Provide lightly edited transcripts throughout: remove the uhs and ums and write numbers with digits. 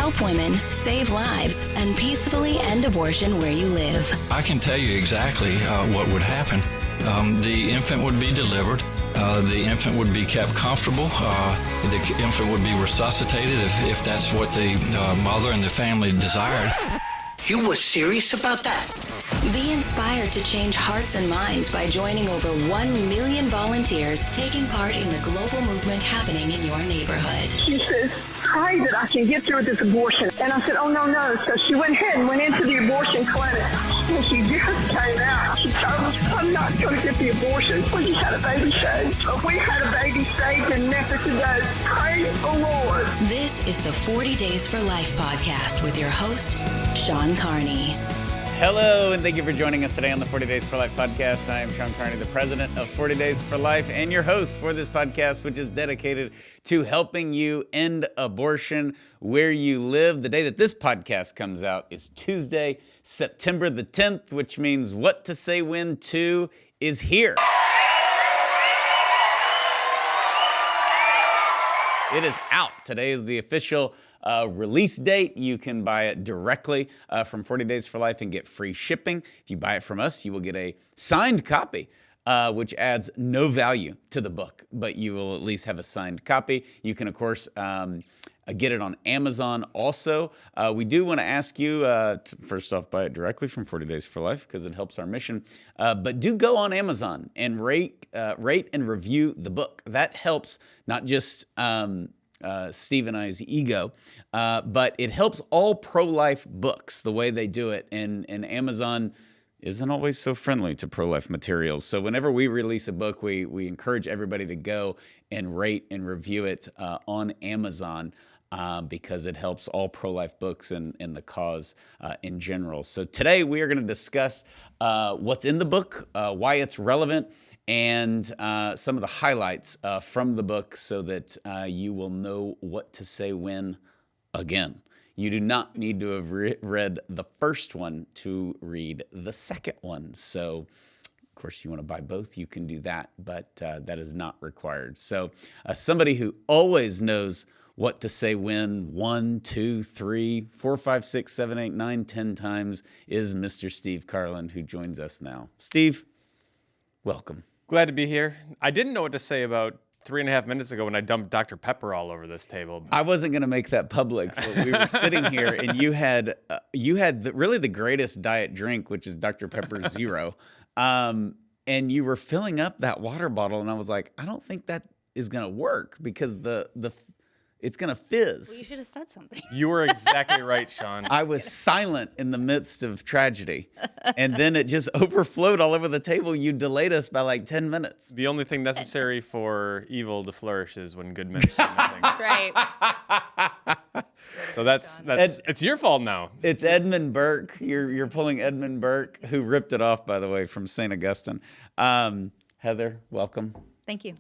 help women, save lives, and peacefully end abortion where you live. I can tell you exactly what would happen. The infant would be delivered. The infant would be kept comfortable. The infant would be resuscitated if that's what the mother and the family desired. You were serious about that? Be inspired to change hearts and minds by joining over 1 million volunteers taking part in the global movement happening in your neighborhood. She says, pray that I can get through this abortion. And I said, oh, no. So she went ahead and went into the abortion clinic. And she just came out. She told us, I'm not going to get the abortion. We just had a baby saved. We had a baby saved in Memphis today. Praise the Lord. This is the 40 Days for Life podcast with your host, Sean Carney. Hello, and thank you for joining us today on the 40 Days for Life podcast. I am Sean Carney, the president of 40 Days for Life, and your host for this podcast, which is dedicated to helping you end abortion where you live. The day that this podcast comes out is Tuesday, September the 10th, which means What to Say When 2 is here. It is out. Today is the official release date. You can buy it directly from 40 Days for Life and get free shipping. If you buy it from us, you will get a signed copy, which adds no value to the book, but you will at least have a signed copy. You can, of course, get it on Amazon also. We do want to ask you to, first off, buy it directly from 40 Days for Life because it helps our mission. But do go on Amazon and rate and review the book. That helps not just Steve and I's ego, but it helps all pro-life books the way they do it. And Amazon isn't always so friendly to pro-life materials. So whenever we release a book, we encourage everybody to go and rate and review it on Amazon because it helps all pro-life books and the cause in general. So today we are going to discuss what's in the book, why it's relevant, and some of the highlights from the book so that you will know what to say when again. You do not need to have read the first one to read the second one. So, of course, you want to buy both, you can do that, but that is not required. So somebody who always knows what to say when 1, 2, 3, 4, 5, 6, 7, 8, 9, 10 times is Mr. Steve Carlin, who joins us now. Steve, welcome. Glad to be here. I didn't know what to say about 3.5 minutes ago when I dumped Dr. Pepper all over this table. I wasn't going to make that public, but we were sitting here and you had really the greatest diet drink, which is Dr. Pepper Zero. And you were filling up that water bottle and I was like, I don't think that is going to work because it's going to fizz. Well, you should have said something. You were exactly right, Sean. I was silent in the midst of tragedy. And then it just overflowed all over the table. You delayed us by like 10 minutes. The only thing necessary for evil to flourish is when good men say nothing. That's right. So it's your fault now. It's Edmund Burke. You're pulling Edmund Burke, who ripped it off, by the way, from St. Augustine. Heather, welcome. Thank you.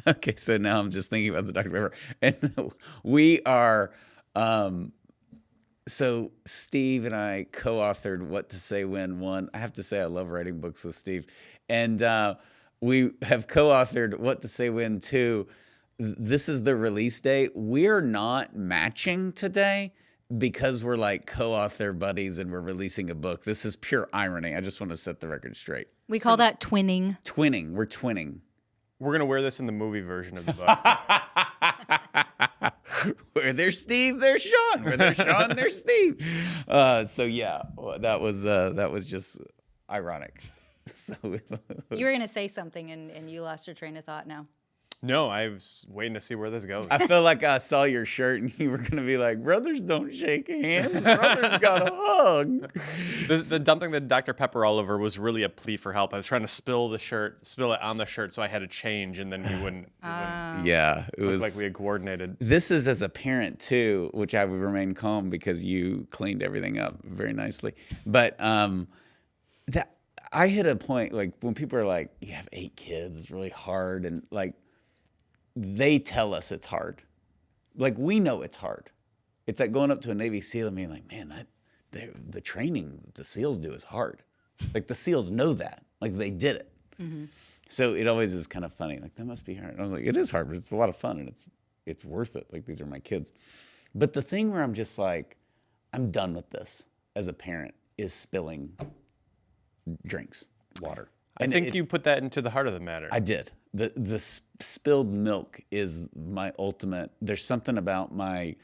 Okay, so now I'm just thinking about the Dr. Pepper. And we are, so Steve and I co-authored What to Say When 1. I have to say I love writing books with Steve. And we have co-authored What to Say When 2. This is the release date. We're not matching today because we're like co-author buddies and we're releasing a book. This is pure irony. I just want to set the record straight. We call that twinning. Twinning. We're twinning. We're going to wear this in the movie version of the book. Where there's Steve, there's Sean. Where there's Sean, there's Steve. So yeah, that was just ironic. So You were going to say something and you lost your train of thought now. No, I was waiting to see where this goes. I feel like I saw your shirt and you were going to be like, brothers don't shake hands. Brothers got a hug. The dumping the Dr. Pepper all over was really a plea for help. I was trying to spill it on the shirt so I had to change and then you wouldn't. Yeah, it was like we had coordinated. This is as a parent too, which I would remain calm because you cleaned everything up very nicely. But that I hit a point like when people are like, you have 8 kids, it's really hard. And like, they tell us it's hard. Like, we know it's hard. It's like going up to a Navy SEAL and being like, man, the training that the SEALs do is hard. Like, the SEALs know that. Like, they did it. Mm-hmm. So it always is kind of funny. Like, that must be hard. And I was like, it is hard, but it's a lot of fun, and it's it's worth it. Like, these are my kids. But the thing where I'm just like, I'm done with this as a parent is spilling drinks, water. I think you put that into the heart of the matter. I did. The spilled milk is my ultimate. There's something about my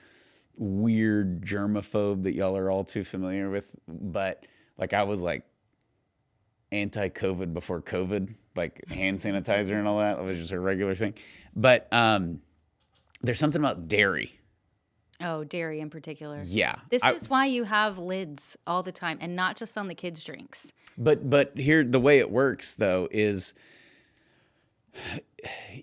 weird germaphobe that y'all are all too familiar with. But like, I was like anti-COVID before COVID, like hand sanitizer and all that. It was just a regular thing. But there's something about dairy. Oh, dairy in particular. Yeah. This is why you have lids all the time, and not just on the kids' drinks. But here, the way it works, though, is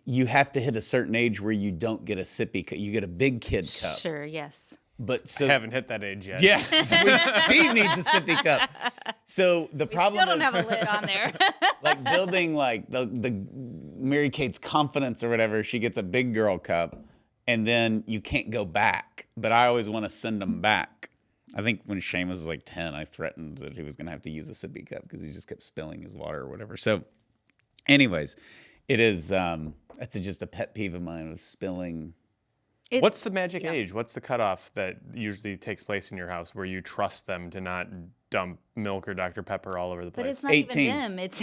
you have to hit a certain age where you don't get a sippy cup. You get a big kid cup. Sure, yes. But so I haven't hit that age yet. yeah, Steve needs a sippy cup. So the problem Still is don't have a lid on there. like building like the Mary Kate's confidence or whatever. She gets a big girl cup, and then you can't go back. But I always want to send them back. I think when Seamus was like 10, I threatened that he was going to have to use a sippy cup because he just kept spilling his water or whatever. So anyways, it is, that's just a pet peeve of mine of spilling. What's the magic age? What's the cutoff that usually takes place in your house where you trust them to not dump milk or Dr. Pepper all over the place? But it's not 18. even them. It's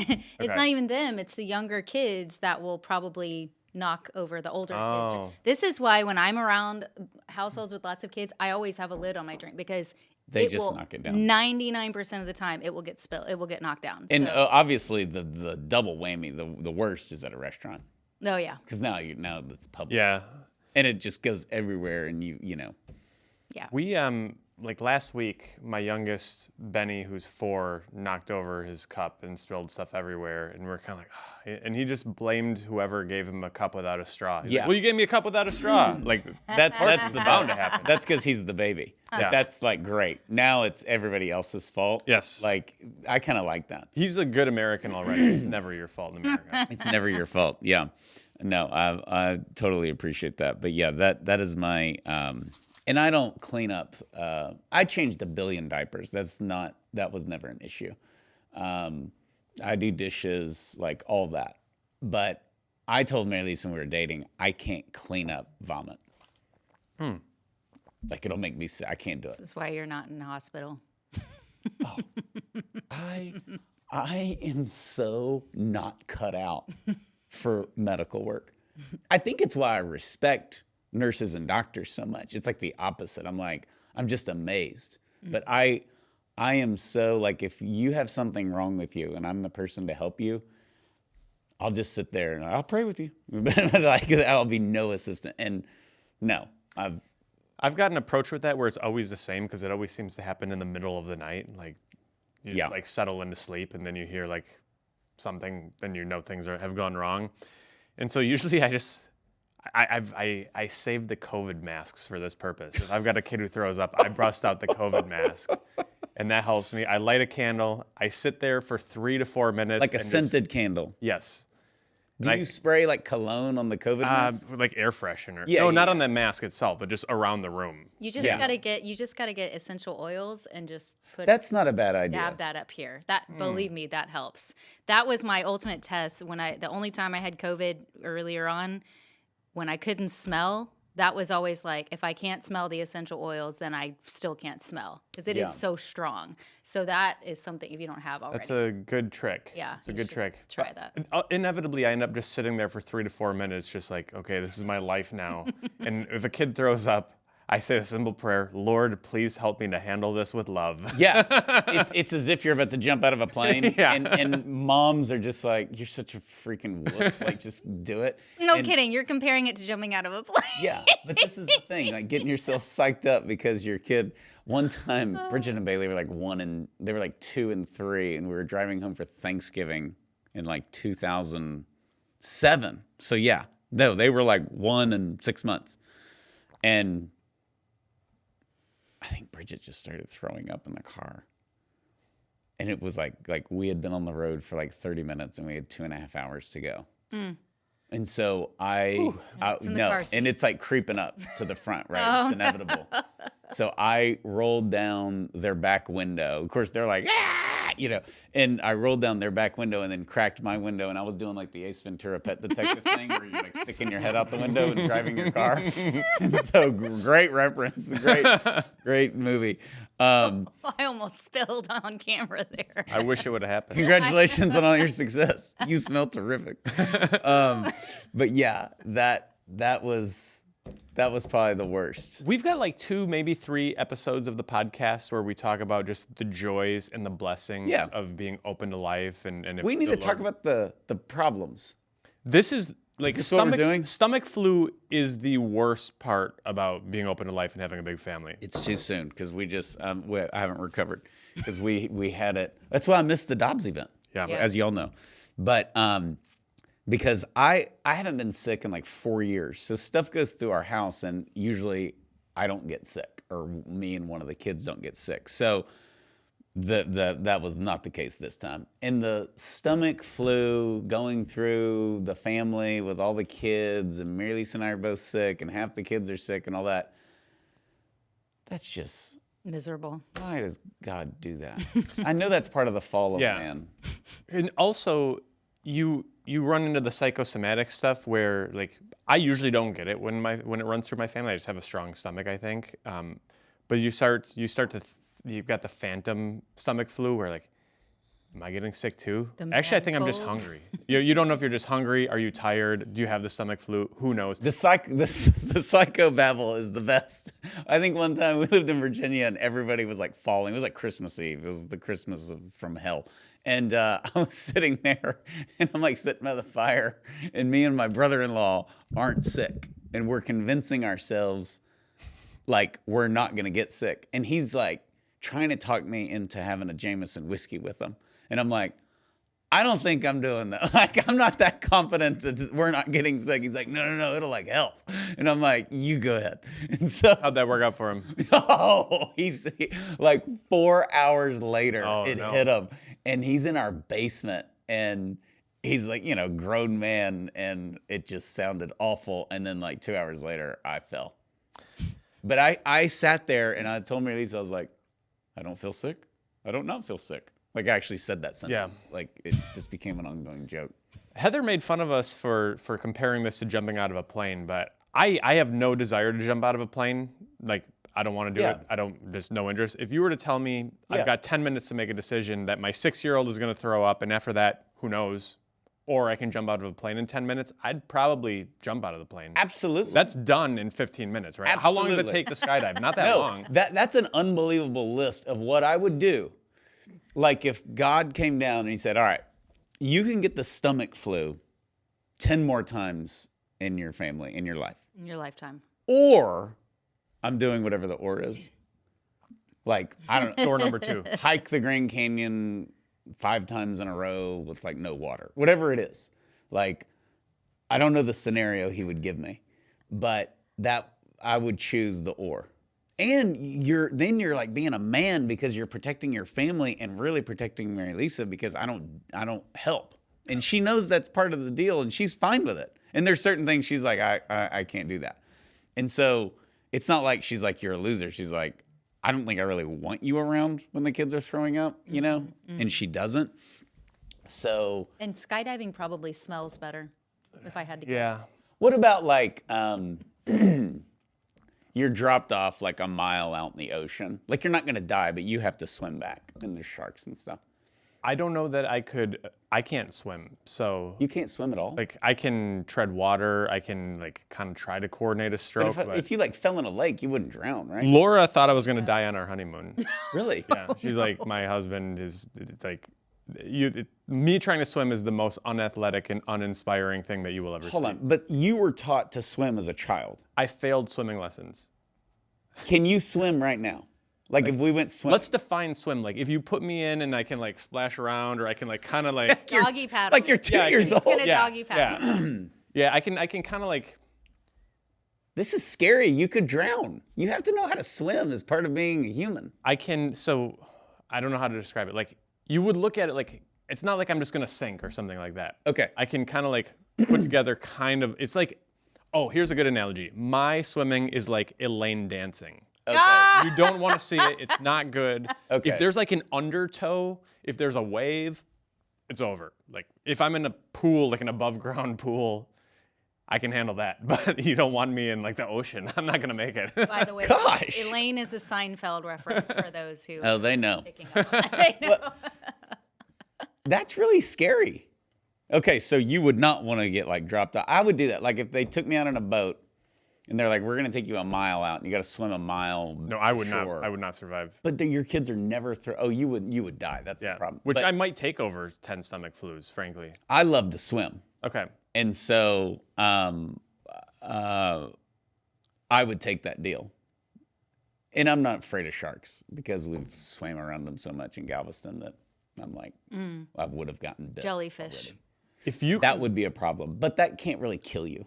not even them. It's the younger kids that will probably knock over the older kids. This is why when I'm around households with lots of kids, I always have a lid on my drink because They just knock it down. 99% of the time, it will get spilled. It will get knocked down. And So- obviously the double whammy, the worst is at a restaurant oh yeah, because now it's public. Yeah. And it just goes everywhere, and you know. yeah. We like last week, my youngest Benny, who's 4, knocked over his cup and spilled stuff everywhere, and we're kind of like, oh. And he just blamed whoever gave him a cup without a straw. He's Yeah. like, well, you gave me a cup without a straw. Like That's the bound to happen. That's because he's the baby. Yeah. That's like great. Now it's everybody else's fault. Yes. Like I kind of like that. He's a good American already. It's never your fault in America. It's never your fault. Yeah. No, I totally appreciate that. But yeah, that is my and I don't clean up. I changed 1 billion diapers. That was never an issue. I do dishes, like all that. But I told Mary Lisa when we were dating, I can't clean up vomit. Like it'll make me sick. I can't do it. This is why you're not in the hospital. I am so not cut out for medical work. I think it's why I respect nurses and doctors so much. It's like the opposite. I'm just amazed. But I am so like, if you have something wrong with you and I'm the person to help you, I'll just sit there and I'll pray with you. But like, I'll be no assistant. And no, I've got an approach with that where it's always the same because it always seems to happen in the middle of the night. Like you just like settle into sleep and then you hear like something, then you know things have gone wrong. And so usually I saved the COVID masks for this purpose. If I've got a kid who throws up, I bust out the COVID mask, and that helps me. I light a candle. I sit there for 3 to 4 minutes. like a scented candle. Yes. Do you spray like cologne on the COVID mask? Like air freshener. Yeah, no, not yeah. on the mask itself, but just around the room. You just gotta get essential oils and just put That's not a bad idea. dab that up here. That believe me, that helps. That was my ultimate test the only time I had COVID earlier on, when I couldn't smell. That was always like, if I can't smell the essential oils, then I still can't smell because it is so strong. So that is something if you don't have already. That's a good trick. Yeah, It's a you good should trick. try that. Inevitably, I end up just sitting there for 3 to 4 minutes, just like, okay, this is my life now. And if a kid throws up, I say a simple prayer, Lord, please help me to handle this with love. Yeah, it's as if you're about to jump out of a plane, Yeah. and moms are just like, you're such a freaking wuss, like just do it. No And- kidding. You're comparing it to jumping out of a plane. Yeah, but this is the thing, like getting yourself psyched up because your kid. One time, Bridget and Bailey were like 2 and 3, and we were driving home for Thanksgiving in like 2007. So yeah, no, they were like 1 and 6 months, and I think Bridget just started throwing up in the car. And it was like we had been on the road for like 30 minutes and we had 2.5 hours to go. And so It's in the car seat. and it's like creeping up to the front, right? It's inevitable. So I rolled down their back window. Of course, they're like, ah! and I rolled down their back window and then cracked my window, and I was doing like the Ace Ventura Pet Detective thing where you're like sticking your head out the window and driving your car. So great reference, great movie. I almost spilled on camera there. I wish it would have happened. Congratulations on all your success. You smell terrific. But yeah, that was probably the worst. We've got like 2, maybe 3 episodes of the podcast where we talk about just the joys and the blessings of being open to life. And if we need the to talk about the problems. This is like Is this what we're doing? Stomach flu is the worst part about being open to life and having a big family. It's too soon because we just I haven't recovered because we had it. That's why I missed the Dobbs event. Yeah. As y'all know, but because I haven't been sick in like 4 years, so stuff goes through our house, and usually I don't get sick, or me and one of the kids don't get sick. So that was not the case this time. And the stomach flu going through the family with all the kids, and Mary Lisa and I are both sick, and half the kids are sick, and all that. That's just Miserable. why does God do that? I know that's part of the fall of man. And also, you run into the psychosomatic stuff where, like, I usually don't get it when it runs through my family. I just have a strong stomach, I think. But you start to you've got the phantom stomach flu where, like, am I getting sick too? Actually, I think I'm just hungry. You don't know if you're just hungry. Are you tired? Do you have the stomach flu? Who knows? The psychobabble is the best. I think one time we lived in Virginia and everybody was like falling. It was like Christmas Eve. It was the Christmas from hell. And I was sitting there, and I'm like sitting by the fire, and me and my brother-in-law aren't sick, and we're convincing ourselves like we're not gonna get sick. And he's like trying to talk me into having a Jameson whiskey with him, and I'm like, I don't think I'm doing that. Like, I'm not that confident that we're not getting sick. He's like, no, it'll like help. And I'm like, you go ahead. And so How'd that work out for him? he's like 4 hours later, hit him. And he's in our basement, and he's like, grown man, and it just sounded awful. And then like 2 hours later, I fell. But I sat there and I told Mary Lisa, I was like, I don't feel sick. I don't not feel sick. Like, I actually said that sentence. Yeah. Like, it just became an ongoing joke. Heather made fun of us for comparing this to jumping out of a plane, but I have no desire to jump out of a plane. Like, I don't want to do it. There's no interest. If you were to tell me I've got 10 minutes to make a decision that my 6-year-old is going to throw up, and after that, who knows, or I can jump out of a plane in 10 minutes, I'd probably jump out of the plane. Absolutely. That's done in 15 minutes, right? Absolutely. How long does it take to skydive? Not that long. That's an unbelievable list of what I would do. Like, if God came down and he said, all right, you can get the stomach flu 10 more times in your family, in your life. In your lifetime. Or I'm doing whatever the or is. Like, I don't know. Door number 2. Hike the Grand Canyon 5 times in a row with like no water. Whatever it is. Like, I don't know the scenario he would give me, but that I would choose the or. And you're like being a man because you're protecting your family and really protecting Mary Lisa because I don't help. And she knows that's part of the deal, and she's fine with it. And there's certain things she's like, I can't do that. And so it's not like she's like, you're a loser. She's like, I don't think I really want you around when the kids are throwing up, Mm-hmm. And she doesn't. So. And skydiving probably smells better, if I had to guess. Yeah. What about like, you're dropped off like a mile out in the ocean. Like, you're not going to die, but you have to swim back, and there's sharks and stuff. I don't know that I could. I can't swim, so. You can't swim at all? Like, I can tread water. I can, like, kind of try to coordinate a stroke. But if you, like, fell in a lake, you wouldn't drown, right? Laura thought I was going to die on our honeymoon. Really? Yeah. She's like, my husband is, it's like, me trying to swim is the most unathletic and uninspiring thing that you will ever see. Hold on, but you were taught to swim as a child. I failed swimming lessons. Can you swim right now? Like, if we went swimming. Let's define swim. Like, if you put me in and I can, like, splash around, or I can, like, kind of, like. Doggy paddle. Like, you're 2 years old. He's gonna doggy paddle. Yeah. Yeah, I can kind of, like. This is scary. You could drown. You have to know how to swim as part of being a human. So, I don't know how to describe it. Like, you would look at it like, it's not like I'm just going to sink or something like that. Okay. I can kind of, like, put together kind of, it's like, oh, here's a good analogy. My swimming is like Elaine dancing. Okay. You don't want to see it. It's not good. Okay. If there's like an undertow, if there's a wave, it's over. Like if I'm in a pool, like an above ground pool, I can handle that. But you don't want me in like the ocean. I'm not gonna make it. By the way, Gosh. Elaine is a Seinfeld reference for those who Oh, they know. picking up on that. They know. That's really scary. Okay, so you would not want to get like dropped out. I would do that. Like if they took me out on a boat and they're like, we're going to take you a mile out and you got to swim a mile. No, I would shore. not. I would not survive. But your kids are never oh, you would die. That's the problem. Which But I might take over 10 stomach flus, frankly. I love to swim. Okay. And so I would take that deal. And I'm not afraid of sharks because we've swam around them so much in Galveston that I'm like, I would have gotten bit Jellyfish. already. If you That would be a problem, but that can't really kill you.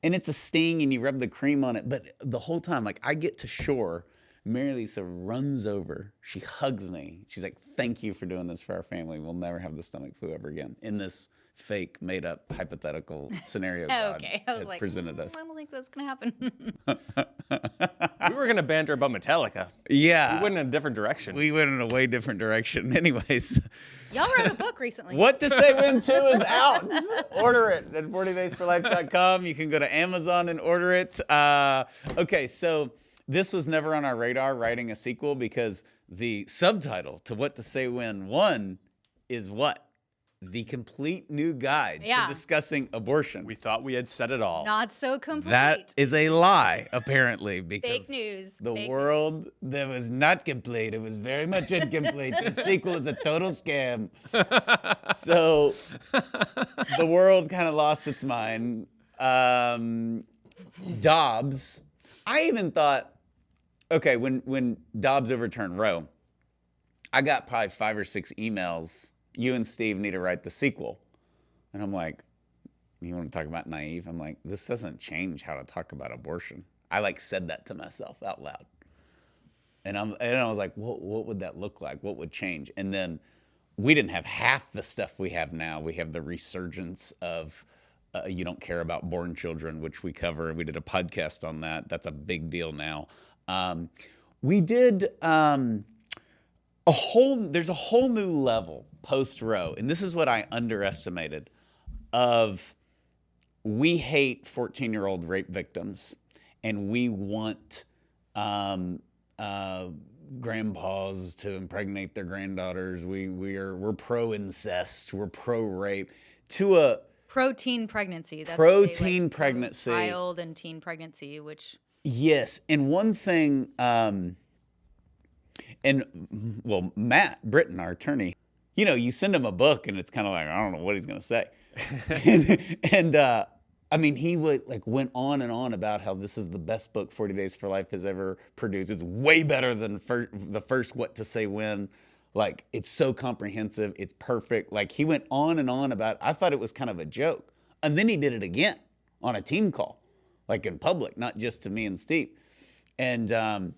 And it's a sting and you rub the cream on it, but the whole time, like I get to shore, Mary Lisa runs over, she hugs me. She's like, thank you for doing this for our family. We'll never have the stomach flu ever again. In this fake, made up, hypothetical scenario God Okay, I was has like, presented us. I don't think that's gonna happen. we were gonna banter about Metallica. Yeah. We went in a different direction. We went in a way different direction. Anyways. Y'all wrote a book recently. What to Say When 2 is out. Order it at 40daysforlife.com. You can go to Amazon and order it. Okay, so this was never on our radar, writing a sequel, because the subtitle to What to Say When 1 is what? The complete new guide to discussing abortion. We thought we had said it all. Not so complete. That is a lie, apparently, because Fake news. the Fake world that was not complete. It was very much incomplete. The sequel is a total scam. So the world kind of lost its mind. Dobbs, I even thought, okay, when Dobbs overturned Roe, I got probably 5 or 6 emails. You and Steve need to write the sequel. And I'm like, you want to talk about naive? I'm like, this doesn't change how to talk about abortion. I like said that to myself out loud. And I was like, what would that look like? What would change? And then we didn't have half the stuff we have now. We have the resurgence of you don't care about born children, which we cover. We did a podcast on that. That's a big deal now. We did there's a whole new level post-Roe, and this is what I underestimated, of we hate 14-year-old rape victims, and we want grandpas to impregnate their granddaughters. We're pro-incest, we're pro-rape, to a pro-teen pregnancy. That's pro-teen pregnancy. Child and teen pregnancy, which... Yes, and one thing, Matt Britton, our attorney, you send him a book and it's kind of like, I don't know what he's going to say. He went on and on about how this is the best book 40 Days for Life has ever produced. It's way better than the first What to Say When. Like, it's so comprehensive. It's perfect. Like, he went on and on about, I thought it was kind of a joke. And then he did it again on a team call, like in public, not just to me and Steve. And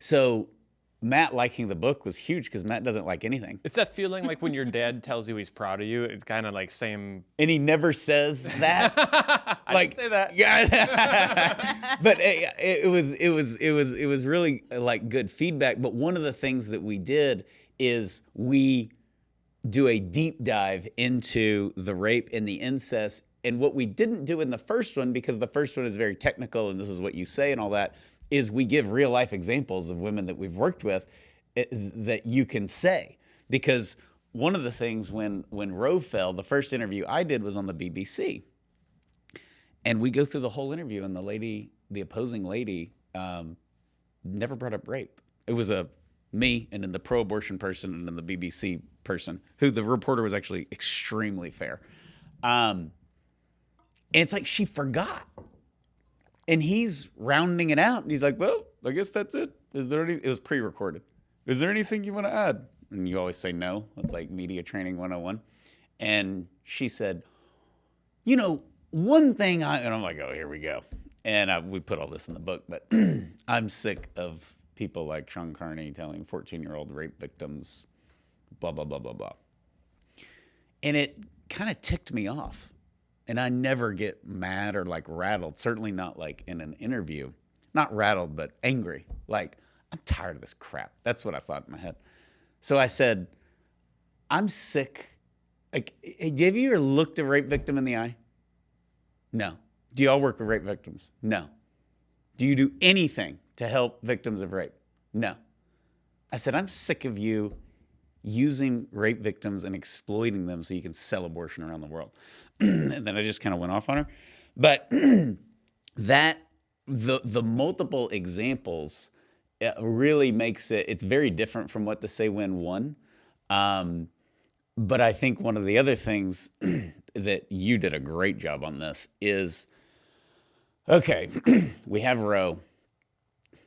so Matt liking the book was huge because Matt doesn't like anything. It's that feeling like when your dad tells you he's proud of you. It's kind of like same. And he never says that. I didn't say that. Yeah. But it was really like good feedback. But one of the things that we did is we do a deep dive into the rape and the incest. And what we didn't do in the first one, because the first one is very technical and this is what you say and all that, is we give real life examples of women that we've worked with that you can say. Because one of the things when Roe fell, the first interview I did was on the BBC. And we go through the whole interview and the opposing lady never brought up rape. It was me and then the pro-abortion person and then the BBC person, who the reporter was actually extremely fair. And it's like she forgot. And he's rounding it out. And he's like, well, I guess that's it. It was pre-recorded. Is there anything you want to add? And you always say no. That's like media training 101. And she said, one thing and I'm like, oh, here we go. And we put all this in the book, but I'm sick of people like Sean Carney telling 14-year-old rape victims, blah, blah, blah, blah, blah. And it kind of ticked me off. And I never get mad or like rattled, certainly not like in an interview. not rattled, but angry. Like, I'm tired of this crap. That's what I thought in my head. So I said, I'm sick. Like, have you ever looked a rape victim in the eye? No. Do y'all work with rape victims? No. Do you do anything to help victims of rape? No. I said, I'm sick of you using rape victims and exploiting them so you can sell abortion around the world. And then I just kind of went off on her. But that the multiple examples really makes it's very different from what to say when won. But I think one of the other things that you did a great job on this is, okay, we have Roe.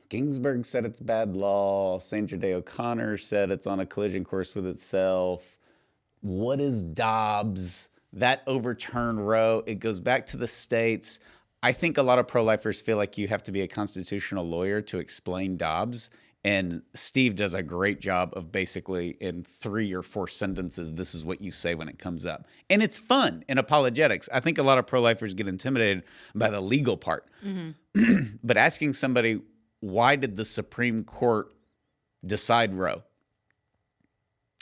Ginsburg said it's bad law. Sandra Day O'Connor said it's on a collision course with itself. What is Dobbs? That overturned Roe. It goes back to the states. I think a lot of pro-lifers feel like you have to be a constitutional lawyer to explain Dobbs. And Steve does a great job of basically in 3 or 4 sentences, this is what you say when it comes up. And it's fun in apologetics. I think a lot of pro-lifers get intimidated by the legal part. Mm-hmm. But asking somebody, why did the Supreme Court decide Roe?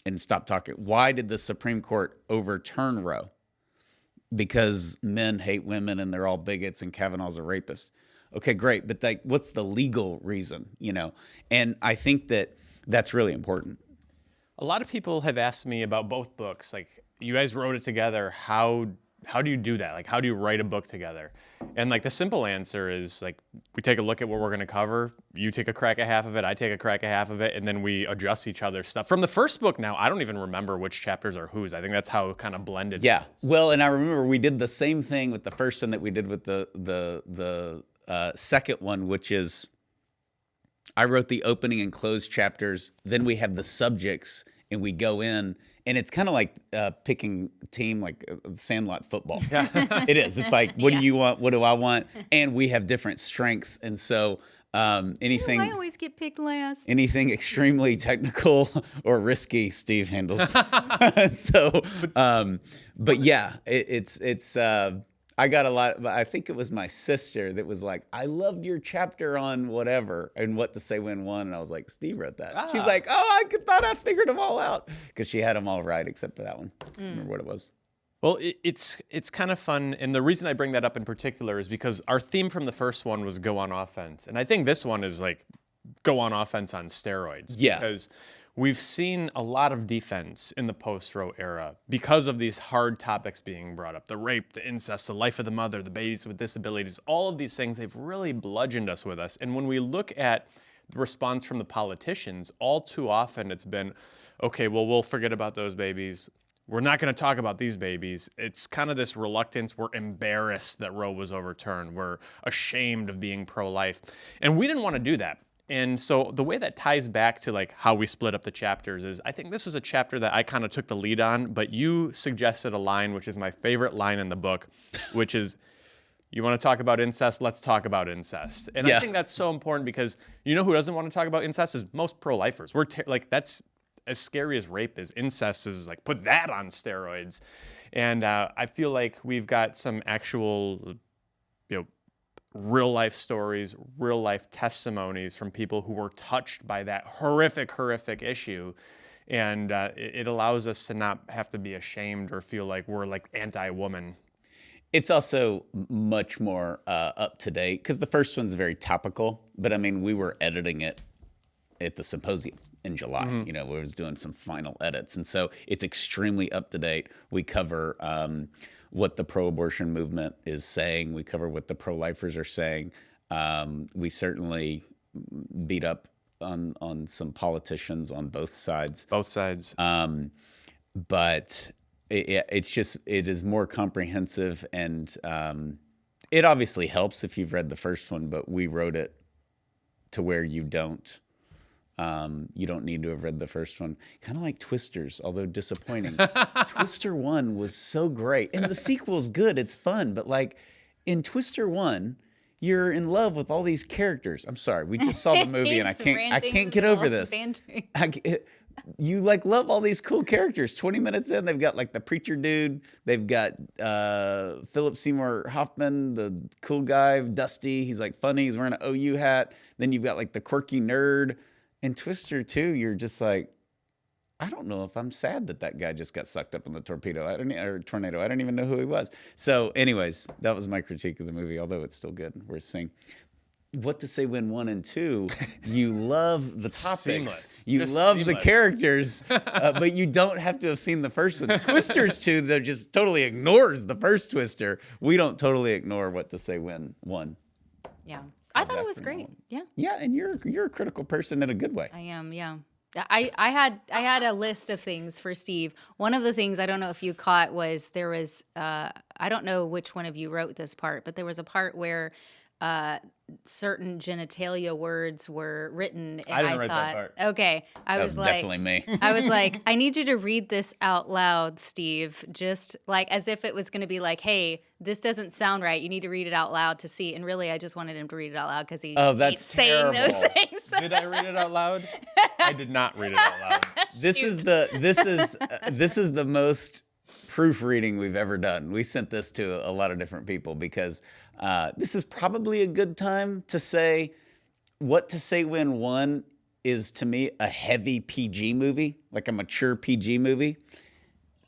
And stop talking. Why did the Supreme Court overturn Roe? Because men hate women and they're all bigots and Kavanaugh's a rapist. Okay, great. But like, what's the legal reason, you know? And I think that that's really important. A lot of people have asked me about both books. Like, you guys wrote it together. How do you do that? Like, how do you write a book together? And like, the simple answer is like, we take a look at what we're going to cover. You take a crack at half of it. I take a crack at half of it. And then we adjust each other's stuff. From the first book now, I don't even remember which chapters are whose. I think that's how it kind of blended. Yeah. Well, and I remember we did the same thing with the first one that we did with the second one, which is I wrote the opening and close chapters. Then we have the subjects and we go in. And it's kind of like picking team, like Sandlot football. Yeah. It is. It's like, what do you want? What do I want? And we have different strengths. And so anything... I always get picked last. Anything extremely technical or risky, Steve handles. So, but yeah, it's I got a lot. I think it was my sister that was like, I loved your chapter on whatever and what to say when won. And I was like, Steve wrote that. She's like, oh, I thought I figured them all out. Because she had them all right except for that one. I don't remember what it was. Well, it's kind of fun. And the reason I bring that up in particular is because our theme from the first one was go on offense. And I think this one is like go on offense on steroids. Yeah. Because we've seen a lot of defense in the post-Roe era because of these hard topics being brought up. The rape, the incest, the life of the mother, the babies with disabilities, all of these things, they've really bludgeoned us with us. And when we look at the response from the politicians, all too often it's been, okay, well, we'll forget about those babies. We're not going to talk about these babies. It's kind of this reluctance. We're embarrassed that Roe was overturned. We're ashamed of being pro-life. And we didn't want to do that. And so the way that ties back to like how we split up the chapters is I think this was a chapter that I kind of took the lead on, but you suggested a line, which is my favorite line in the book, which is, you want to talk about incest? Let's talk about incest. And I think that's so important because you know who doesn't want to talk about incest is most pro-lifers. We're like, that's as scary as rape is. Incest is like, put that on steroids. And I feel like we've got some actual, real life stories, real life testimonies from people who were touched by that horrific issue. And it allows us to not have to be ashamed or feel like we're like anti-woman. It's also much more up to date because the first one's very topical, but I mean, we were editing it at the symposium in July, we was doing some final edits. And so it's extremely up to date. We cover what the pro-abortion movement is saying. We cover what the pro-lifers are saying. We certainly beat up on some politicians on both sides. Both sides. But it is more comprehensive, and it obviously helps if you've read the first one, but we wrote it to where you don't need to have read the first one. Kind of like Twisters, although disappointing. Twister 1 was so great. And the sequel's good. It's fun. But like in Twister 1, you're in love with all these characters. I'm sorry. We just saw the movie and I can't get over this. you like love all these cool characters. 20 minutes in, they've got like the preacher dude. They've got Philip Seymour Hoffman, the cool guy, Dusty. He's like funny. He's wearing an OU hat. Then you've got like the quirky nerd. And Twister too, you're just like, I don't know if I'm sad that guy just got sucked up in the tornado. I don't even know who he was. So anyways, that was my critique of the movie, although it's still good. Worth seeing. What to Say When 1 and 2, you love the topics, Seamless. you Just love the seamless. characters, but you don't have to have seen the first one. Twisters 2, that just totally ignores the first Twister. We don't totally ignore What to Say When 1. Yeah. I thought it was great. Yeah. Yeah, and you're a critical person in a good way. I am, yeah. I had a list of things for Steve. One of the things I don't know if you caught was there was I don't know which one of you wrote this part, but there was a part where certain genitalia words were written, and I didn't write thought, that part. okay, I That was was like, definitely me. I was like, I need you to read this out loud, Steve, just like as if it was going to be like, hey, this doesn't sound right. You need to read it out loud to see. And really, I just wanted him to read it out loud because he Oh, that's hates saying those terrible. things. Did I read it out loud? I did not read it out loud. This is the most proofreading we've ever done. We sent this to a lot of different people because this is probably a good time to say What to Say When 1 is to me a heavy PG movie, like a mature PG movie.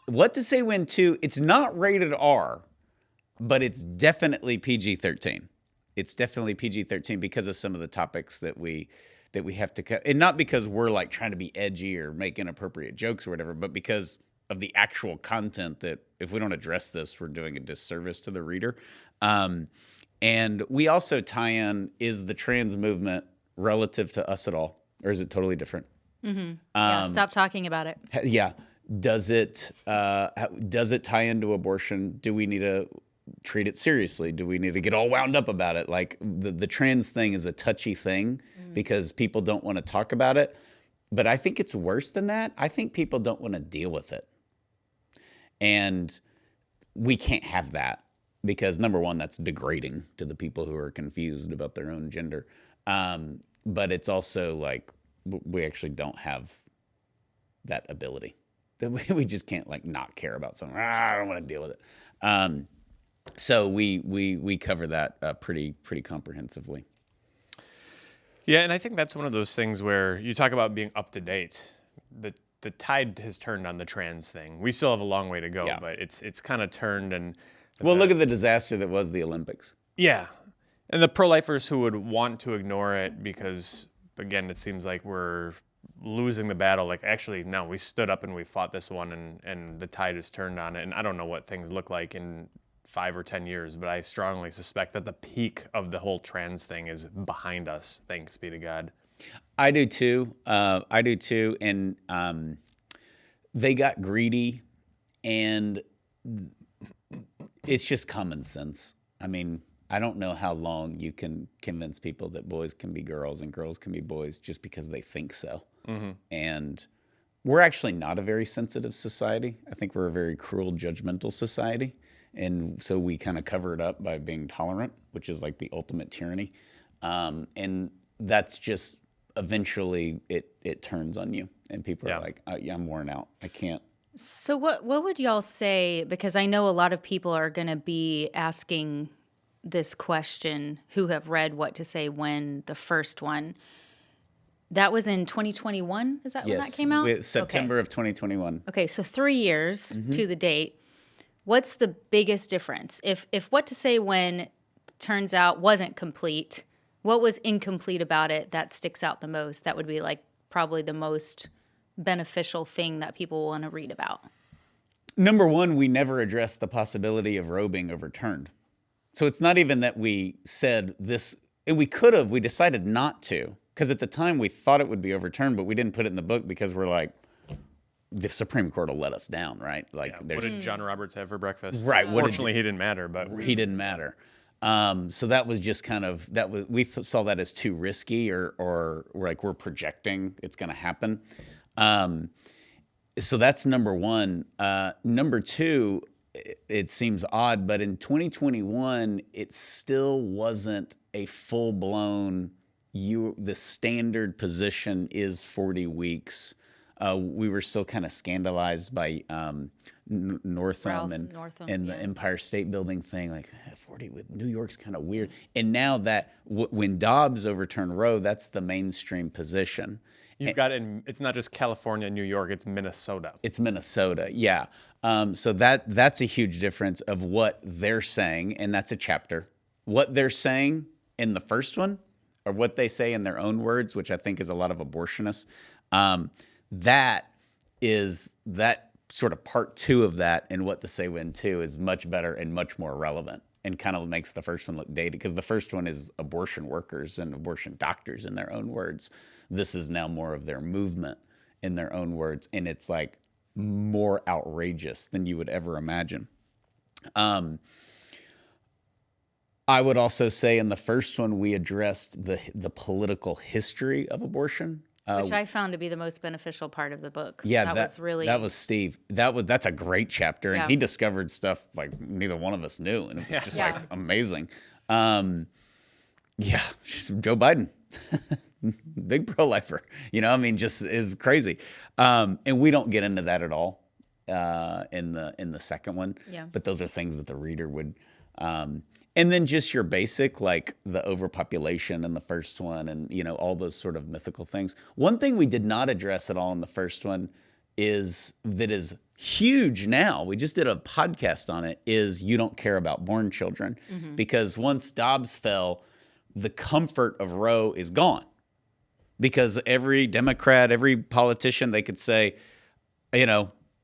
What to Say When 2, it's not rated R, but it's definitely PG-13. It's definitely PG-13 because of some of the topics that we have to cut, and not because we're like trying to be edgy or make inappropriate jokes or whatever, but because of the actual content that if we don't address this, we're doing a disservice to the reader. And we also tie in, is the trans movement relative to us at all, or is it totally different? Yeah, stop talking about it. Yeah. Does it tie into abortion? Do we need to treat it seriously? Do we need to get all wound up about it? Like the trans thing is a touchy thing because people don't want to talk about it. But I think it's worse than that. I think people don't want to deal with it. And we can't have that because, number one, that's degrading to the people who are confused about their own gender. But it's also like we actually don't have that ability. We just can't like not care about something. I don't want to deal with it. So we cover that pretty comprehensively. Yeah, and I think that's one of those things where you talk about being up to date. The tide has turned on the trans thing. We still have a long way to go, Yeah. but it's kind of turned. And Well, look at the disaster that was the Olympics. yeah, and the pro-lifers who would want to ignore it because, again, it seems like we're losing the battle. Like, actually, no, we stood up and we fought this one, and the tide has turned on it. And I don't know what things look like in 5 or 10 years, but I strongly suspect that the peak of the whole trans thing is behind us, thanks be to God. I do too. And they got greedy, and it's just common sense. I mean, I don't know how long you can convince people that boys can be girls and girls can be boys just because they think so. Mm-hmm. And we're actually not a very sensitive society. I think we're a very cruel, judgmental society. And so we kind of cover it up by being tolerant, which is like the ultimate tyranny. And that's just eventually it turns on you. And people are like, yeah, I'm worn out. I can't. So what would y'all say, because I know a lot of people are going to be asking this question who have read What to Say When, the first one. That was in 2021? Is that when that came out? September of 2021. Okay, so 3 years to the date. What's the biggest difference? If What to Say When turns out wasn't complete, what was incomplete about it that sticks out the most? That would be like probably the most beneficial thing that people want to read about. Number one, we never addressed the possibility of Roe being overturned. So it's not even that we said this, and we could have, we decided not to, because at the time we thought it would be overturned, but we didn't put it in the book because we're like, the Supreme Court will let us down, right? Like, What did John Roberts have for breakfast? Right. Fortunately, he didn't matter, but he didn't matter. So that was just kind of we saw that as too risky, or like we're projecting it's going to happen. So that's number one. Number two, it seems odd, but in 2021, it still wasn't a full blown. The standard position is 40 weeks. We were still kind of scandalized by Northam and the Empire State Building thing, like 40 with New York's kind of weird. And now that when Dobbs overturned Roe, that's the mainstream position. You've got it's not just California, New York, it's Minnesota. It's Minnesota, yeah. So that's a huge difference of what they're saying, and that's a chapter. What they're saying in the first one, or what they say in their own words, which I think is a lot of abortionists, that sort of part 2 of that, and what to say when 2 is much better and much more relevant, and kind of makes the first one look dated, because the first one is abortion workers and abortion doctors in their own words. This is now more of their movement in their own words, and it's like more outrageous than you would ever imagine. I would also say in the first one, we addressed the political history of abortion. Which I found to be the most beneficial part of the book. Yeah, that was Steve. That's a great chapter, and he discovered stuff like neither one of us knew, and it was just like amazing. Joe Biden, big pro-lifer. Just is crazy, and we don't get into that at all in the second one. Yeah. But those are things that the reader would. And then just your basic, like the overpopulation in the first one, and all those sort of mythical things. One thing we did not address at all in the first one is huge now. We just did a podcast on it. Is you don't care about born children, because once Dobbs fell, the comfort of Roe is gone, because every Democrat, every politician, they could say,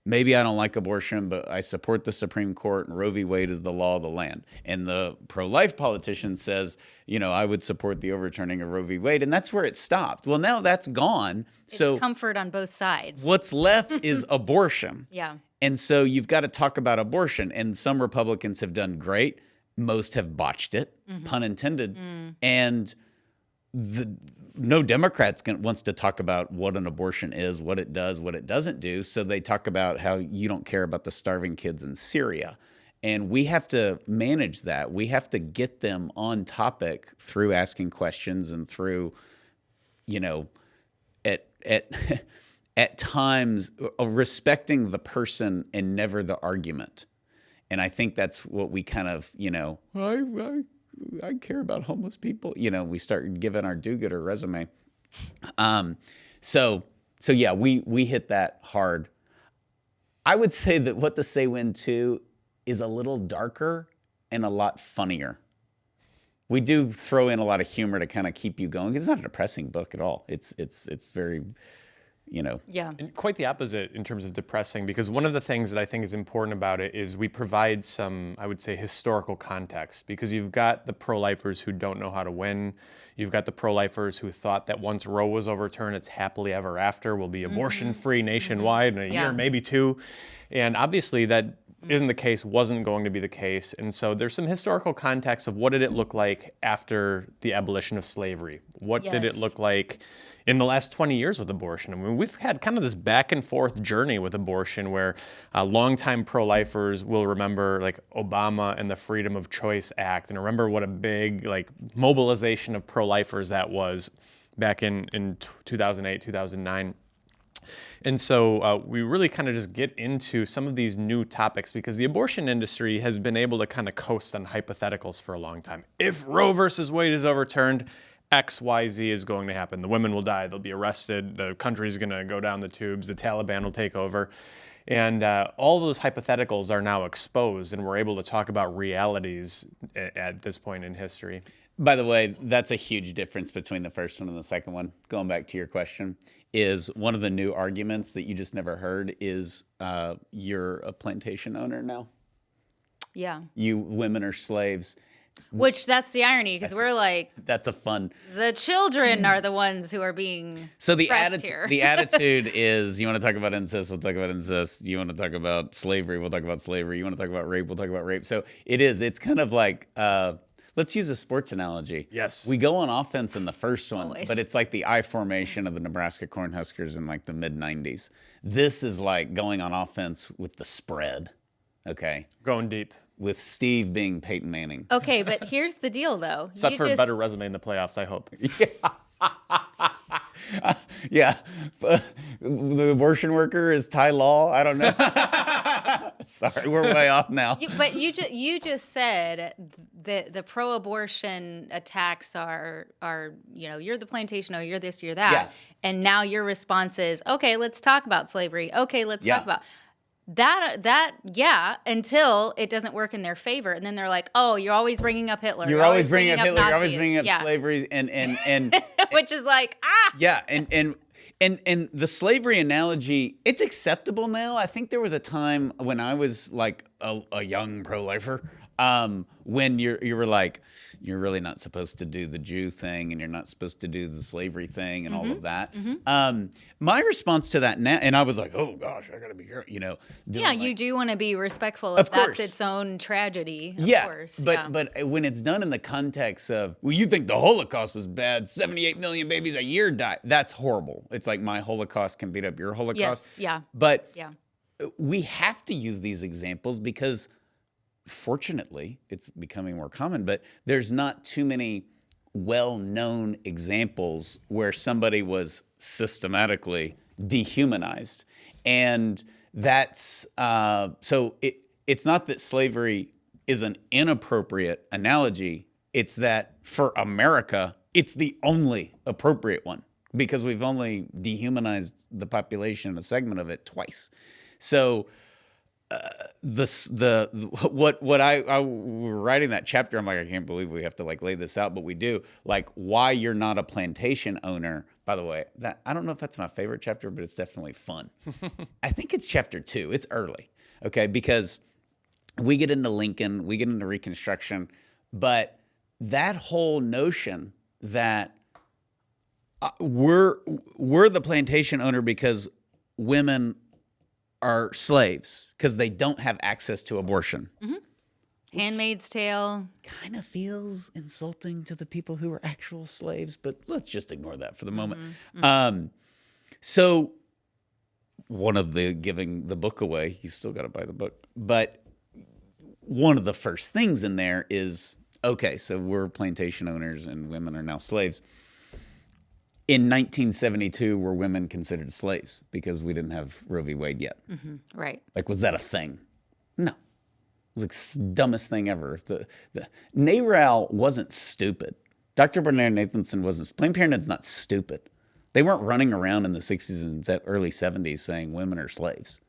maybe I don't like abortion, but I support the Supreme Court, and Roe v. Wade is the law of the land. And the pro-life politician says, I would support the overturning of Roe v. Wade, and that's where it stopped. Well, now that's gone. It's comfort on both sides. What's left is abortion. Yeah. And so you've got to talk about abortion, and some Republicans have done great. Most have botched it, pun intended. And no Democrats wants to talk about what an abortion is, what it does, what it doesn't do. So they talk about how you don't care about the starving kids in Syria. And we have to manage that. We have to get them on topic through asking questions and through, at times respecting the person and never the argument. And I think that's what we kind of, I care about homeless people. We start giving our do-gooder resume. So yeah, we hit that hard. I would say that What to Say When 2 is a little darker and a lot funnier. We do throw in a lot of humor to kind of keep you going. It's not a depressing book at all. It's very, Yeah. And quite the opposite in terms of depressing, because one of the things that I think is important about it is we provide some, I would say, historical context, because you've got the pro-lifers who don't know how to win. You've got the pro-lifers who thought that once Roe was overturned, it's happily ever after. We'll be abortion-free nationwide in a year, maybe 2. And obviously that isn't the case, wasn't going to be the case. And so there's some historical context of what did it look like after the abolition of slavery? What did it look like in the last 20 years with abortion? I mean, we've had kind of this back and forth journey with abortion where longtime pro-lifers will remember like Obama and the Freedom of Choice Act, and remember what a big mobilization of pro-lifers that was back in 2008, 2009. And so we really kind of just get into some of these new topics, because the abortion industry has been able to kind of coast on hypotheticals for a long time. If Roe versus Wade is overturned, X, Y, Z is going to happen. The women will die. They'll be arrested. The country's going to go down the tubes. The Taliban will take over. And all those hypotheticals are now exposed, and we're able to talk about realities at this point in history. By the way, that's a huge difference between the first one and the second one. Going back to your question, is one of the new arguments that you just never heard is you're a plantation owner now. Yeah. You women are slaves. Which that's the irony, because we're like, that's a fun. The children are the ones who are being so the here. The attitude is, you want to talk about incest, we'll talk about incest. You want to talk about slavery, we'll talk about slavery. You want to talk about rape, we'll talk about rape. So it's kind of like, let's use a sports analogy. Yes. We go on offense in the first one, Always. but it's like the I formation of the Nebraska Cornhuskers in like the mid-90s. This is like going on offense with the spread, okay? Going deep. With Steve being Peyton Manning. Okay, but here's the deal, though. Except for a better resume in the playoffs, I hope. Yeah. The abortion worker is Thai law. I don't know. Sorry, we're way off now. But you just said the pro-abortion attacks are you're the plantation owner, you're this, you're that, Yeah. and now your response is, okay, let's talk about slavery. Okay, let's talk about that. Yeah, until it doesn't work in their favor, and then they're like, oh, you're always bringing up Hitler. You're always bringing up Hitler. Nazi. You're always bringing up slavery and which is like Yeah, and the slavery analogy, it's acceptable now. I think there was a time when I was like a young pro-lifer, when you were like, you're really not supposed to do the Jew thing, and you're not supposed to do the slavery thing, and all of that. My response to that now, and I was like, oh gosh, I gotta be careful, you do want to be respectful if that's its own tragedy. Of course. But when it's done in the context of, well, you think the Holocaust was bad, 78 million babies a year die, that's horrible. It's like my Holocaust can beat up your Holocaust. Yes, yeah. But we have to use these examples because fortunately, it's becoming more common, but there's not too many well-known examples where somebody was systematically dehumanized. And that's, so it's not that slavery is an inappropriate analogy. It's that for America, it's the only appropriate one because we've only dehumanized the population, a segment of it, twice. So what I were writing that chapter, I'm like, I can't believe we have to like lay this out, but we do. Like, why you're not a plantation owner. By the way, that I don't know if that's my favorite chapter, but it's definitely fun. I think it's chapter 2. It's early, okay? Because we get into Lincoln, we get into Reconstruction, but that whole notion that we're the plantation owner because women are slaves because they don't have access to abortion. Handmaid's Tale. Kind of feels insulting to the people who are actual slaves, but let's just ignore that for the moment. So one of the giving the book away, you still got to buy the book, but one of the first things in there is, okay, so we're plantation owners and women are now slaves. In 1972, were women considered slaves because we didn't have Roe v. Wade yet? Right. Like, was that a thing? No. It was like dumbest thing ever. The NARAL wasn't stupid. Dr. Bernard Nathanson wasn't. Planned Parenthood's not stupid. They weren't running around in the 60s and early 70s saying women are slaves.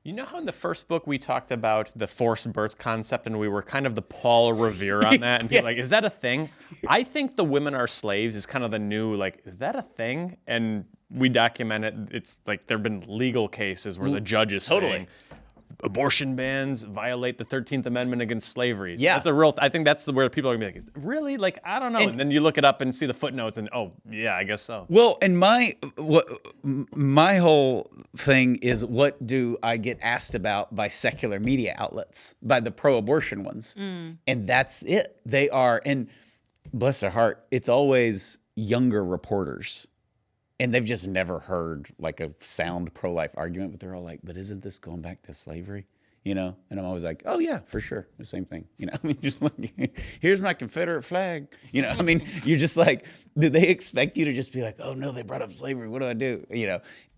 You know how in the first book we talked about the forced birth concept and we were kind of the Paul Revere on that and people like, is that a thing? I think the women are slaves is kind of the new, like, is that a thing? And we document it. It's like there have been legal cases where the judge is saying abortion bans violate the 13th Amendment against slavery. So that's a real, I think that's where people are gonna be like, really? Like, I don't know. And then you look it up and see the footnotes and, oh, yeah, I guess so. Well, and my whole thing is, what do I get asked about by secular media outlets, by the pro-abortion ones? And that's it. They are, and bless their heart, it's always younger reporters. And they've just never heard like a sound pro-life argument, but they're all like, but isn't this going back to slavery? And I'm always like, oh yeah, for sure. The same thing. I mean, just like, here's my Confederate flag. I mean, you're just like, do they expect you to just be like, oh no, they brought up slavery. What do I do?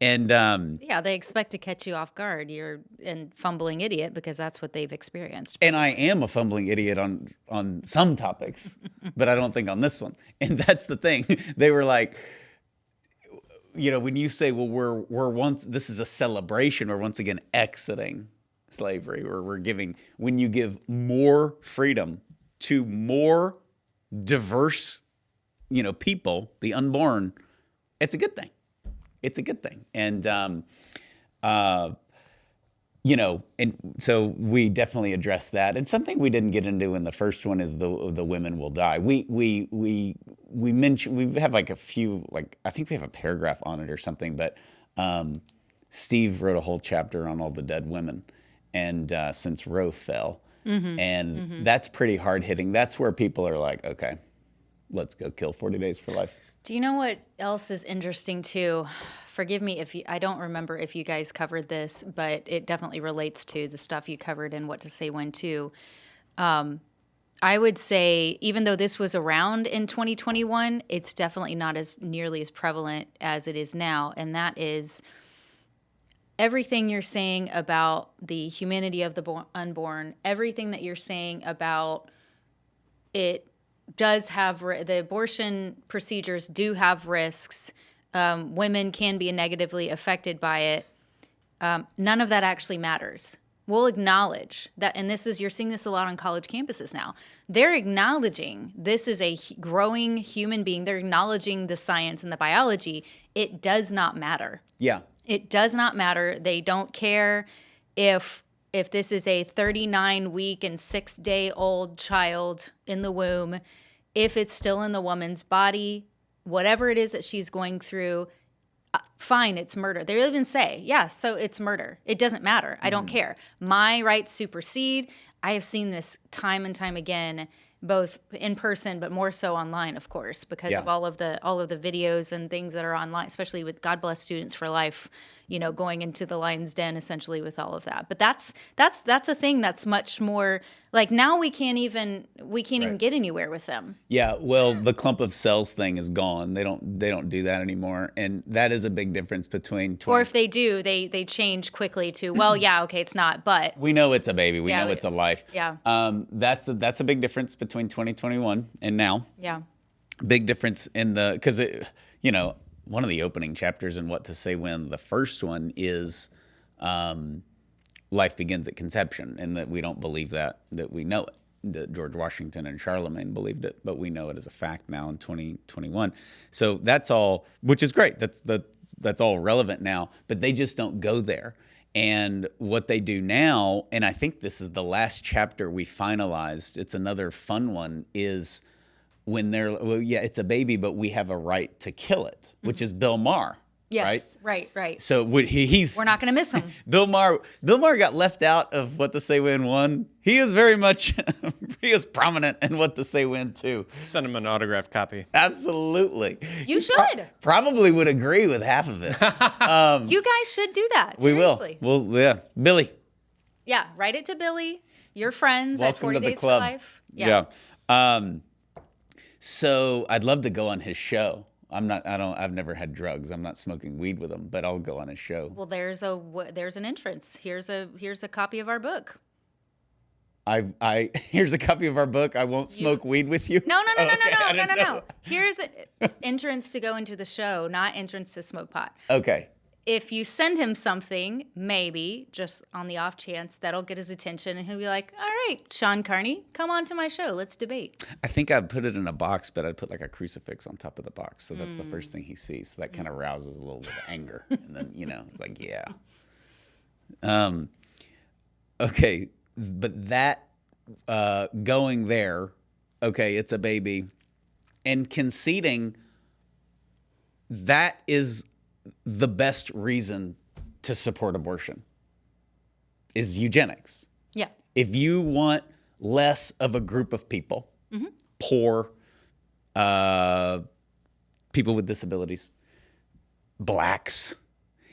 And they expect to catch you off guard. You're a fumbling idiot because that's what they've experienced. And I am a fumbling idiot on some topics, but I don't think on this one. And that's the thing. They were like, when you say, well, this is a celebration, we're once again exiting slavery, or when you give more freedom to more diverse, people, the unborn, it's a good thing. It's a good thing. And, and so we definitely address that. And something we didn't get into in the first one is the women will die. We mentioned, we have like a few, like, I think we have a paragraph on it or something, but Steve wrote a whole chapter on all the dead women, and since Roe fell, that's pretty hard hitting. That's where people are like, okay, let's go kill 40 Days for Life. Do you know what else is interesting too? Forgive me if I don't remember if you guys covered this, but it definitely relates to the stuff you covered and what to say when too. I would say, even though this was around in 2021, it's definitely not as nearly as prevalent as it is now. And that is everything you're saying about the humanity of the unborn, everything that you're saying about it does have, the abortion procedures do have risks. Women can be negatively affected by it. None of that actually matters. We'll acknowledge that, and you're seeing this a lot on college campuses now. They're acknowledging this is a growing human being. They're acknowledging the science and the biology. It does not matter. Yeah. It does not matter. They don't care if this is a 39-week and 6-day-old child in the womb, if it's still in the woman's body, whatever it is that she's going through. Fine, it's murder. They even say, yeah, so it's murder. It doesn't matter. I don't care. My rights supersede. I have seen this time and time again, both in person, but more so online, of course, because of all of the videos and things that are online, especially with God Bless Students for Life, going into the lion's den essentially with all of that. But that's a thing that's much more like now we can't even get anywhere with them. Yeah, well, the clump of cells thing is gone. They don't do that anymore, and that is a big difference between. Or if they do, they change quickly to, well, yeah, okay, it's not, but we know it's a baby. We know it's a life. Yeah. That's a big difference between 2021 and now. Yeah. Big difference because one of the opening chapters in What to Say When, the first one is life begins at conception, and that we don't believe that we know it. That George Washington and Charlemagne believed it, but we know it as a fact now in 2021. So that's all, which is great. That's all relevant now, but they just don't go there. And what they do now, and I think this is the last chapter we finalized, it's another fun one, is when it's a baby, but we have a right to kill it, which is Bill Maher. Yes, right. So we're not going to miss him. Bill Maher got left out of What to Say When 1. He is very much he is prominent in What to Say When 2. Send him an autographed copy. Absolutely. You should. Probably would agree with half of it. You guys should do that. We Seriously. will. Well, yeah, Billy. Yeah, write it to Billy. Your friends Welcome at 40 to the Days club. for Life. Yeah. So I'd love to go on his show. I've never had drugs. I'm not smoking weed with him, but I'll go on his show. Well, there's an entrance. Here's a copy of our book. Here's a copy of our book. I won't smoke weed with you. No. Here's entrance to go into the show, not entrance to smoke pot. Okay. If you send him something, maybe just on the off chance that'll get his attention, and he'll be like, "All right, Sean Carney, come on to my show. Let's debate." I think I'd put it in a box, but I'd put like a crucifix on top of the box, so that's the first thing he sees. So that kind of rouses a little bit of anger, and then it's like, yeah. Okay, but that going there, okay, it's a baby, and conceding that is the best reason to support abortion is eugenics. Yeah. If you want less of a group of people, poor, people with disabilities, blacks,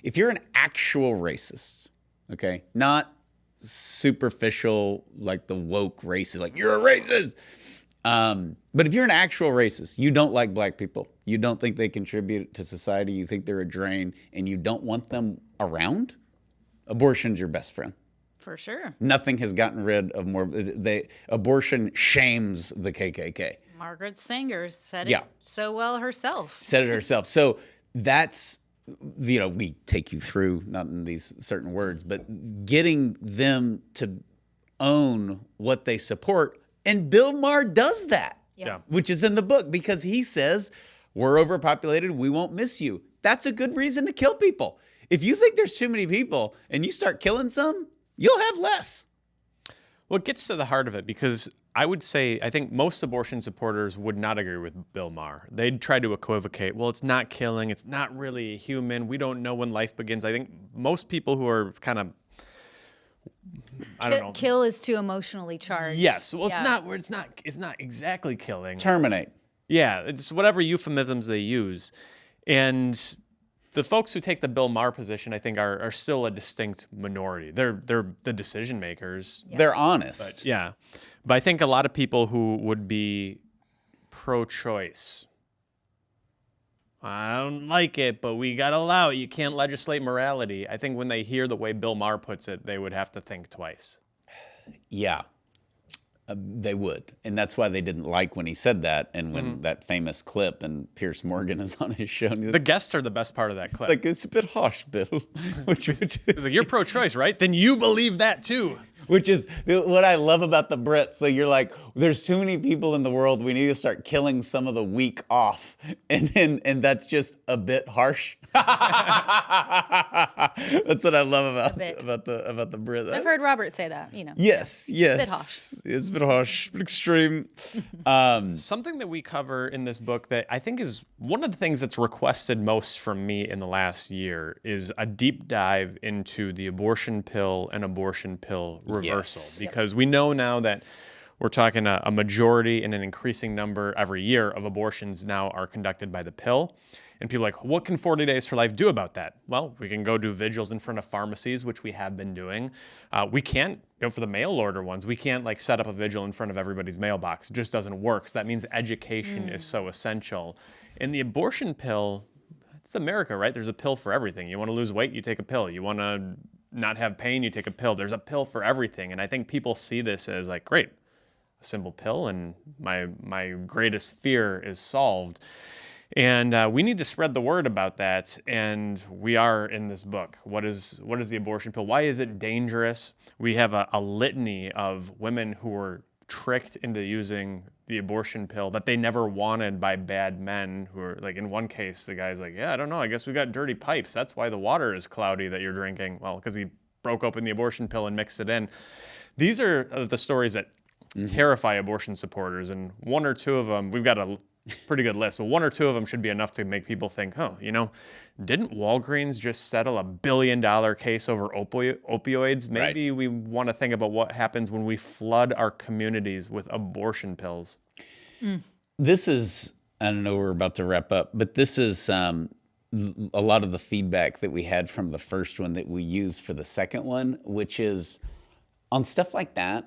if you're an actual racist, okay, not superficial like the woke racist, like you're a racist. But if you're an actual racist, you don't like black people, you don't think they contribute to society, you think they're a drain, and you don't want them around, abortion's your best friend. For sure. Nothing has gotten rid of more. Abortion shames the KKK. Margaret Sanger said it so well herself. So that's, we take you through, not in these certain words, but getting them to own what they support. And Bill Maher does that, which is in the book, because he says, we're overpopulated, we won't miss you. That's a good reason to kill people. If you think there's too many people and you start killing some, you'll have less. Well, it gets to the heart of it, because I think most abortion supporters would not agree with Bill Maher. They'd try to equivocate, well, it's not killing, it's not really human, we don't know when life begins. I think most people who are kind of, I don't know. Kill is too emotionally charged. Yes. Well, it's not exactly killing. Terminate. Yeah, it's whatever euphemisms they use. And the folks who take the Bill Maher position, I think, are still a distinct minority. They're the decision makers. Yeah. They're honest. But I think a lot of people who would be pro-choice, I don't like it, but we got to allow it. You can't legislate morality. I think when they hear the way Bill Maher puts it, they would have to think twice. Yeah, they would. And that's why they didn't like when he said that. And when that famous clip and Pierce Morgan is on his show. And the guests are the best part of that clip. Like, it's a bit harsh, Bill. which is like, you're pro-choice, right? Then you believe that too. Which is what I love about the Brits. So you're like, there's too many people in the world. We need to start killing some of the weak off. And that's just a bit harsh. That's what I love about the Brits. I've heard Robert say that, you know. Yes. It's a bit harsh. It's a bit harsh, but extreme. Something that we cover in this book that I think is one of the things that's requested most from me in the last year is a deep dive into the abortion pill and abortion pill reversal. Yes. Because we know now that we're talking a majority and an increasing number every year of abortions now are conducted by the pill. And people are like, what can 40 Days for Life do about that? Well, we can go do vigils in front of pharmacies, which we have been doing. We can't, for the mail order ones, we can't like set up a vigil in front of everybody's mailbox. It just doesn't work. So that means education is so essential. And the abortion pill, it's America, right? There's a pill for everything. You want to lose weight, you take a pill. You want to not have pain, you take a pill. There's a pill for everything. And I think people see this as like, great, a simple pill, and my greatest fear is solved. And we need to spread the word about that, and we are in this book. What is the abortion pill? Why is it dangerous? We have a litany of women who were tricked into using the abortion pill that they never wanted by bad men who are, like, in one case, the guy's like, yeah, I don't know, I guess we got dirty pipes. That's why the water is cloudy that you're drinking. Well, because he broke open the abortion pill and mixed it in. These are the stories that terrify abortion supporters, and one or two of them, we've got a pretty good list, but one or two of them should be enough to make people think, oh, didn't Walgreens just settle $1 billion case over opioids? Maybe we want to think about what happens when we flood our communities with abortion pills. This is, I don't know, we're about to wrap up, but this is a lot of the feedback that we had from the first one that we used for the second one, which is on stuff like that,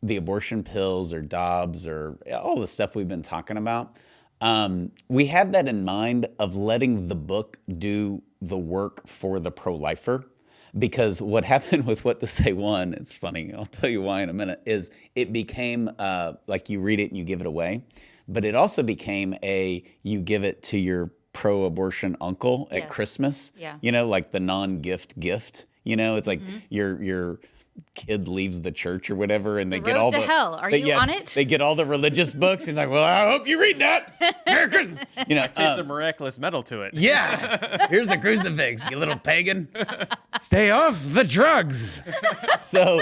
the abortion pills or Dobbs or all the stuff we've been talking about. We have that in mind of letting the book do the work for the pro-lifer. Because what happened with What to Say One, it's funny, I'll tell you why in a minute, is it became like you read it and you give it away. But it also became you give it to your pro-abortion uncle at Christmas. Yeah. Like the non-gift gift. It's like your kid leaves the church or whatever, and they get all to hell. Are you on it? They get all the religious books, and like, well, I hope you read that. Merry Christmas. Taped a miraculous medal to it. Yeah. Here's a crucifix, you little pagan. Stay off the drugs. So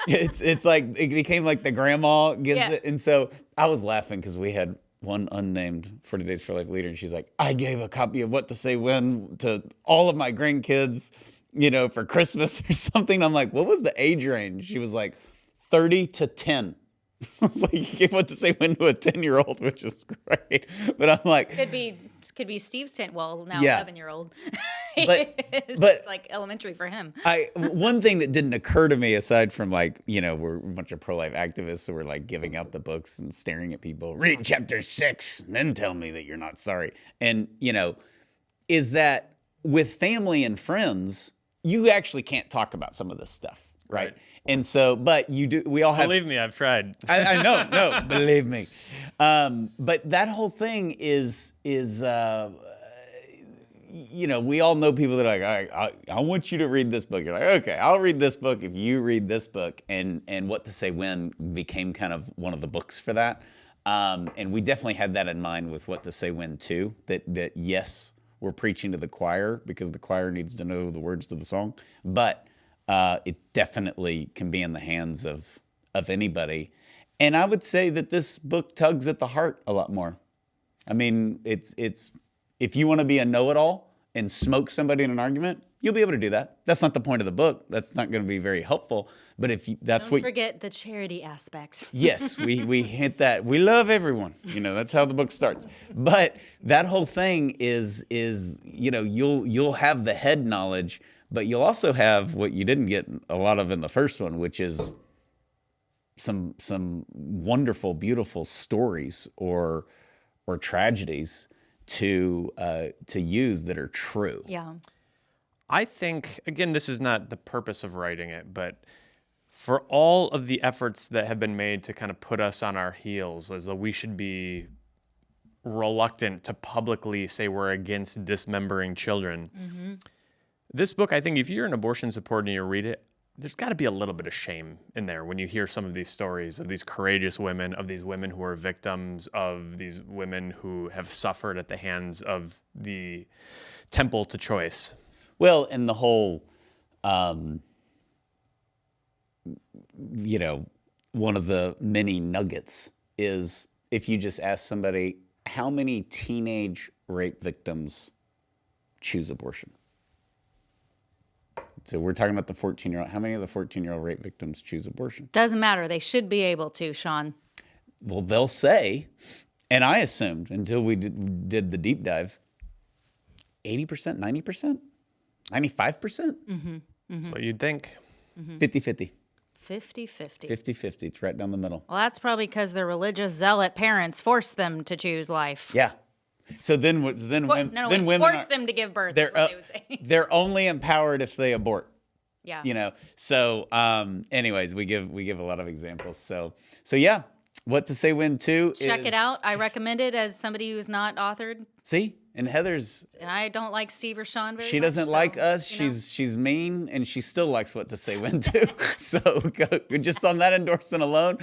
it's like it became like the grandma gives it, and so I was laughing because we had one unnamed 40 Days for Life leader, and she's like, I gave a copy of What to Say When to all of my grandkids, for Christmas or something. I'm like, what was the age range? She was like, 30 to 10. I was like, you gave What to Say When to a 10-year-old, which is great. But I'm like, could be Steve's 10. Well, now 11-year-old. But it's like elementary for him. One thing that didn't occur to me, aside from like, we're a bunch of pro-life activists, so we're like giving out the books and staring at people. Read chapter 6, and then tell me that you're not sorry. And is that with family and friends, you actually can't talk about some of this stuff, right? And so, but you do. We all have. Believe me, I've tried. I know, no, believe me. But that whole thing is we all know people that are like, I want you to read this book. You're like, okay, I'll read this book if you read this book. And What to Say When became kind of one of the books for that. And we definitely had that in mind with What to Say When too. That yes, we're preaching to the choir because the choir needs to know the words to the song, but it definitely can be in the hands of anybody. And I would say that this book tugs at the heart a lot more. I mean, it's if you want to be a know-it-all and smoke somebody in an argument, you'll be able to do that. That's not the point of the book. That's not going to be very helpful. But if that's Don't forget the charity aspects. Yes, we hit that. We love everyone. That's how the book starts. But that whole thing is you'll have the head knowledge, but you'll also have what you didn't get a lot of in the first one, which is some wonderful, beautiful stories or tragedies to use that are true. Yeah. I think, again, this is not the purpose of writing it, but for all of the efforts that have been made to kind of put us on our heels, as though we should be reluctant to publicly say we're against dismembering children. Mm-hmm. This book, I think if you're an abortion supporter and you read it, there's got to be a little bit of shame in there when you hear some of these stories of these courageous women, of these women who are victims, of these women who have suffered at the hands of the temple to choice. Well, and the whole, one of the many nuggets is if you just ask somebody, how many teenage rape victims choose abortion? So we're talking about the 14-year-old. How many of the 14-year-old rape victims choose abortion? Doesn't matter. They should be able to, Sean. Well, they'll say, and I assumed until we did the deep dive, 80%, 90%? 95%? That's what you'd think. 50-50. 50-50. 50-50. It's right down the middle. Well, that's probably because their religious zealot parents forced them to choose life. Yeah. So then women forced them to give birth. Is what they would say. They're only empowered if they abort. Yeah. So anyways, we give a lot of examples. So yeah, What to Say When To. Check it out. I recommend it as somebody who's not authored. See? And Heather's... And I don't like Steve or Sean very much. She doesn't like us. You know? She's mean, and she still likes What to Say When To. So just on that endorsement alone,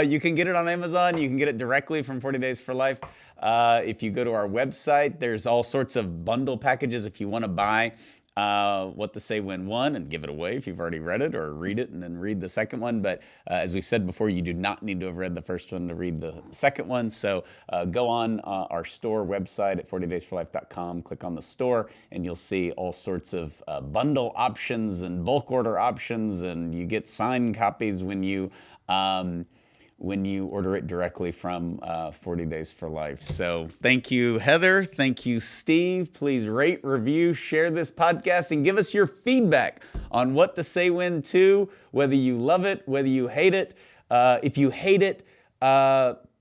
you can get it on Amazon. You can get it directly from 40 Days for Life. If you go to our website, there's all sorts of bundle packages if you want to buy What to Say When 1 and give it away if you've already read it, or read it and then read the second one. But as we've said before, you do not need to have read the first one to read the second one. So go on our store website at 40daysforlife.com, click on the store, and you'll see all sorts of bundle options and bulk order options, and you get signed copies when you order it directly from 40 Days for Life. So thank you, Heather. Thank you, Steve. Please rate, review, share this podcast, and give us your feedback on What to Say When To, whether you love it, whether you hate it. If you hate it,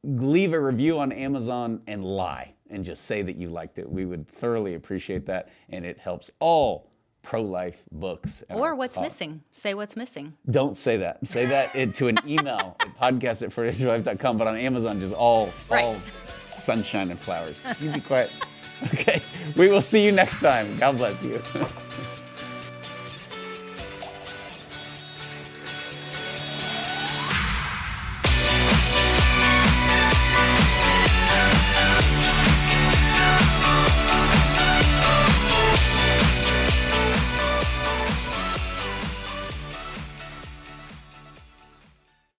leave a review on Amazon and lie and just say that you liked it. We would thoroughly appreciate that, and it helps all pro-life books. Or what's missing. Say what's missing. Don't say that. Say that to an email at podcast@40daysforlife.com, but on Amazon, just all sunshine and flowers. You be quiet. Okay. We will see you next time. God bless you.